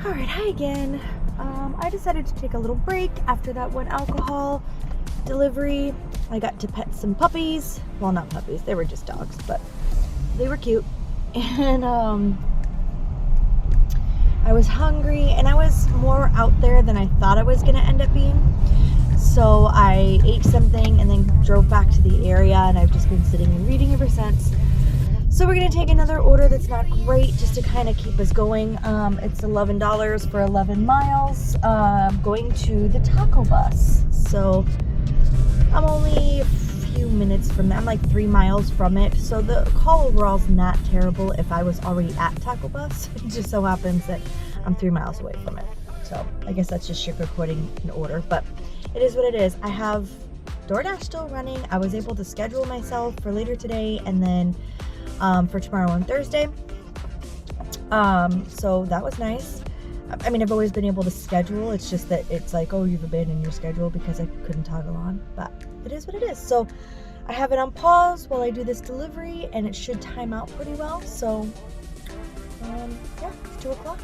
Alright, hi again. I decided to take a little break after that one alcohol delivery. I got to pet some puppies. Well, not puppies, they were just dogs, but they were cute. And I was hungry, and I was more out there than I thought I was going to end up being. So I ate something and then drove back to the area, and I've just been sitting and reading ever since. So we're going to take another order that's not great, just to kind of keep us going. It's $11 for 11 miles, going to the taco bus. So I'm only a few minutes from that. I'm like 3 miles from it. So the call overall is not terrible if I was already at taco bus. It just so happens that I'm 3 miles away from it. So I guess that's just sugarcoating an order, but it is what it is. I have DoorDash still running. I was able to schedule myself for later today and then for tomorrow and Thursday. So that was nice. I mean, I've always been able to schedule. It's just that it's like, oh, you've abandoned your schedule because I couldn't toggle on, but it is what it is. So I have it on pause while I do this delivery, and it should time out pretty well. So yeah, it's 2 o'clock.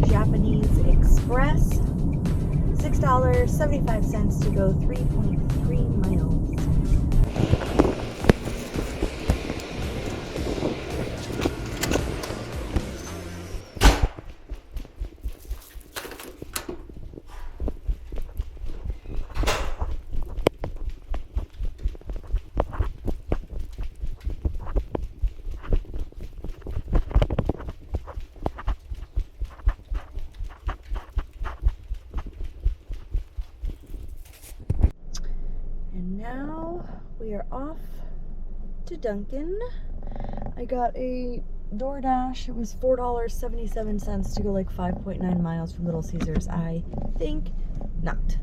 Japanese Express, $6.75 to go 3.3 miles. Now we are off to Dunkin'. I got a DoorDash. It was $4.77 to go like 5.9 miles from Little Caesars. I think not.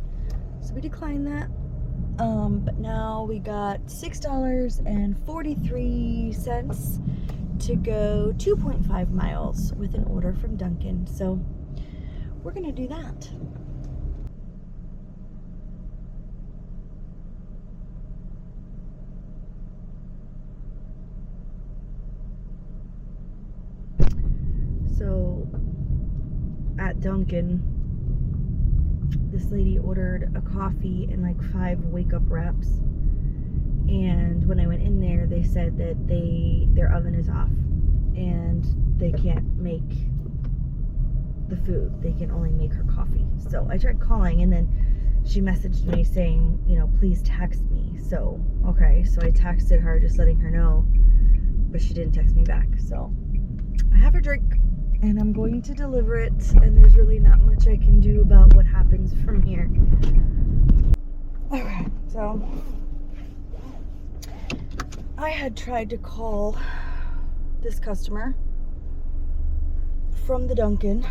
So we declined that. But now we got $6.43 to go 2.5 miles with an order from Dunkin'. So we're gonna do that. So at Dunkin', this lady ordered a coffee and like 5 wake-up wraps, and when I went in there, they said that their oven is off and they can't make the food. They can only make her coffee. So I tried calling, and then she messaged me saying, you know, please text me. So okay, so I texted her just letting her know, but she didn't text me back. So I have her drink, and I'm going to deliver it, and there's really not much I can do about what happens from here. Okay, so I had tried to call this customer from the Dunkin',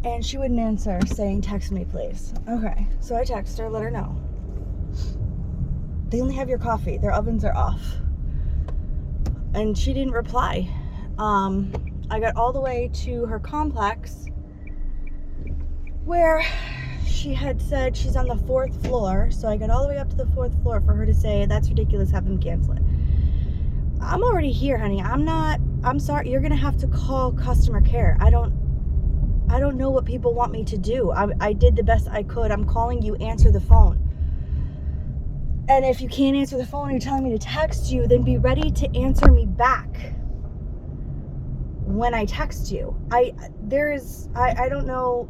and she wouldn't answer, saying, text me, please. Okay, so I texted her, let her know. They only have your coffee. Their ovens are off. And she didn't reply. I got all the way to her complex where she had said she's on the 4th floor. So I got all the way up to the 4th floor for her to say, that's ridiculous, have them cancel it. I'm already here, honey. I'm sorry. You're going to have to call customer care. I don't know what people want me to do. I did the best I could. I'm calling you, answer the phone. And if you can't answer the phone, you're telling me to text you, then be ready to answer me back when I text you. I don't know.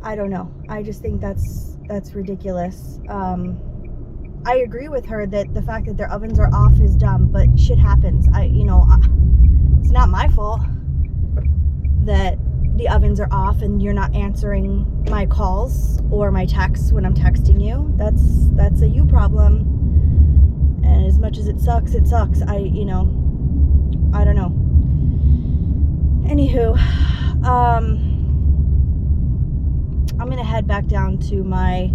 I don't know. I just think that's ridiculous. I agree with her that the fact that their ovens are off is dumb, but shit happens. It's not my fault that the ovens are off and you're not answering my calls or my texts when I'm texting you. That's a you problem. And as much as it sucks, it sucks. I don't know. Anywho, I'm going to head back down to my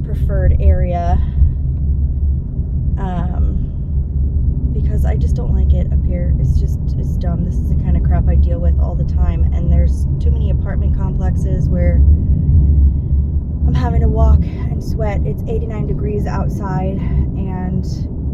preferred area because I just don't like it up here. It's dumb. This is the kind of crap I deal with all the time, and there's too many apartment complexes where I'm having to walk and sweat. It's 89 degrees outside, and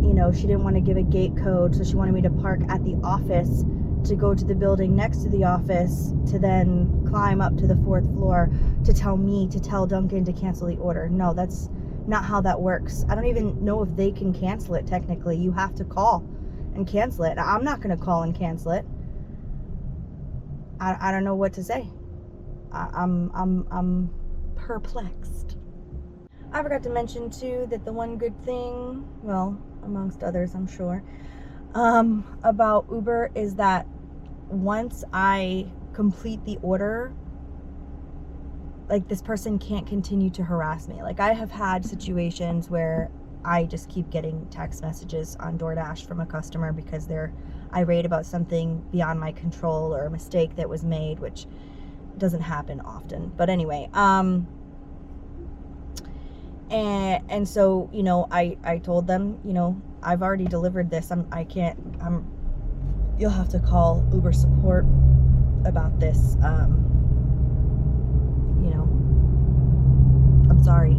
you know, she didn't want to give a gate code, so she wanted me to park at the office to go to the building next to the office to then climb up to the 4th floor to tell Dunkin' to cancel the order. No, that's not how that works. I don't even know if they can cancel it technically. You have to call and cancel it. I'm not going to call and cancel it. I don't know what to say. I'm perplexed. I forgot to mention too that the one good thing, well, amongst others, I'm sure, about Uber is that once I complete the order, like, this person can't continue to harass me. Like, I have had situations where I just keep getting text messages on DoorDash from a customer because they're irate about something beyond my control or a mistake that was made, which doesn't happen often. But anyway, and so, you know, I told them, you know, I've already delivered this. You'll have to call Uber support about this. You know, I'm sorry.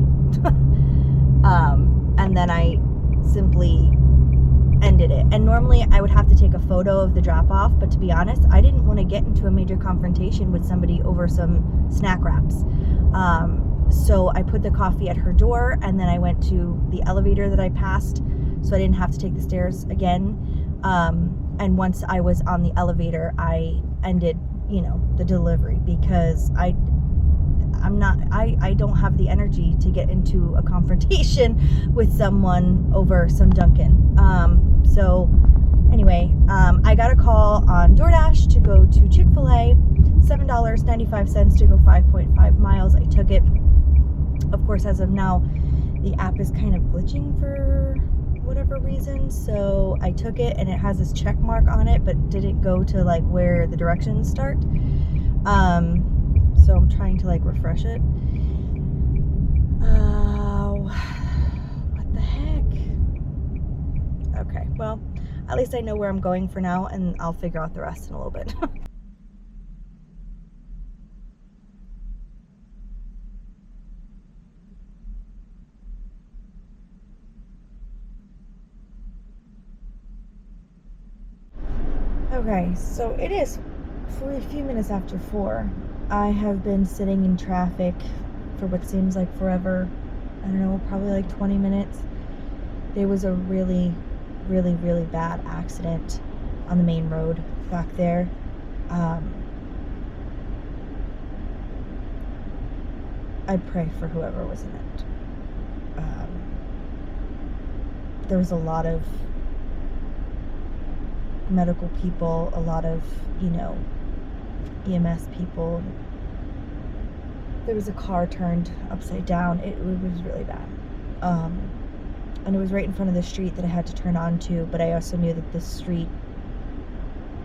And then I simply ended it. And normally I would have to take a photo of the drop off, but to be honest, I didn't want to get into a major confrontation with somebody over some snack wraps. So I put the coffee at her door, and then I went to the elevator that I passed, so I didn't have to take the stairs again. And once I was on the elevator, I ended, you know, the delivery, because I don't have the energy to get into a confrontation with someone over some Dunkin'. So anyway, I got a call on DoorDash to go to Chick-fil-A, $7.95 to go 5.5 miles. I took it. Of course, as of now, the app is kind of glitching for whatever reason, so I took it, and it has this check mark on it, but didn't go to like where the directions start. So I'm trying to like refresh it. What the heck? Okay, well, at least I know where I'm going for now, and I'll figure out the rest in a little bit. Okay, so it is for a few minutes after 4. I have been sitting in traffic for what seems like forever. I don't know, probably like 20 minutes. There was a really, really, really bad accident on the main road back there. I pray for whoever was in it. There was a lot of medical people, a lot of, you know, EMS people. There was a car turned upside down. It was really bad. And it was right in front of the street that I had to turn onto, but I also knew that the street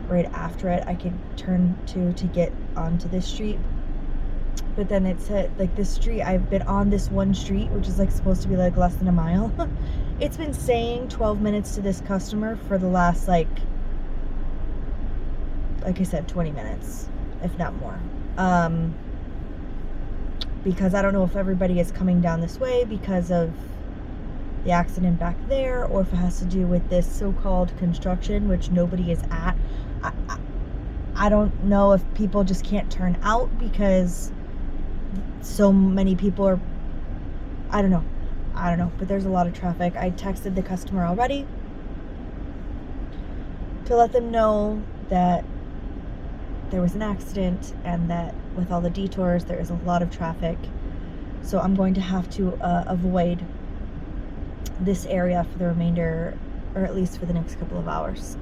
right after it I could turn to get onto this street. But then it said, like, this street, I've been on this one street, which is like supposed to be like less than a mile. It's been saying 12 minutes to this customer for the last like I said, 20 minutes, if not more. Because I don't know if everybody is coming down this way because of the accident back there, or if it has to do with this so-called construction, which nobody is at. I don't know if people just can't turn out because so many people are, I don't know, but there's a lot of traffic. I texted the customer already to let them know that there was an accident and that with all the detours there is a lot of traffic, so I'm going to have to avoid this area for the remainder, or at least for the next couple of hours.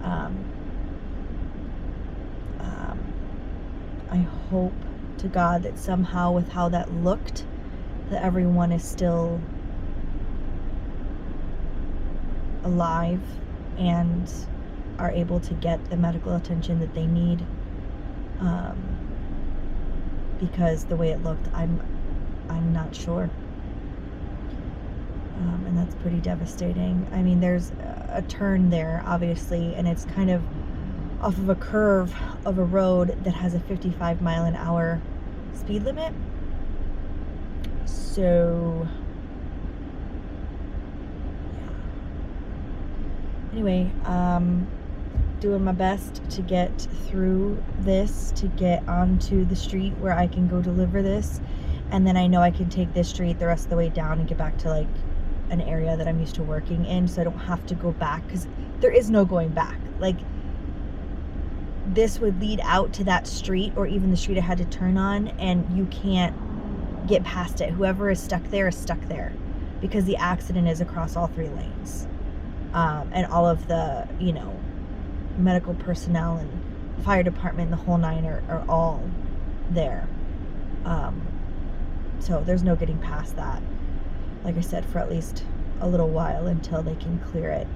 I hope to God that somehow, with how that looked, that everyone is still alive and are able to get the medical attention that they need. because the way it looked, I'm not sure. And that's pretty devastating. I mean, there's a turn there, obviously, and it's kind of off of a curve of a road that has a 55 mile an hour speed limit. So, yeah. Anyway, doing my best to get through this, to get onto the street where I can go deliver this, and then I know I can take this street the rest of the way down and get back to like an area that I'm used to working in, so I don't have to go back, because there is no going back. Like, this would lead out to that street, or even the street I had to turn on, and you can't get past it. Whoever is stuck there, because the accident is across all 3 lanes. And all of the, you know, medical personnel and fire department, the whole 9 are all there. So there's no getting past that, like I said, for at least a little while until they can clear it.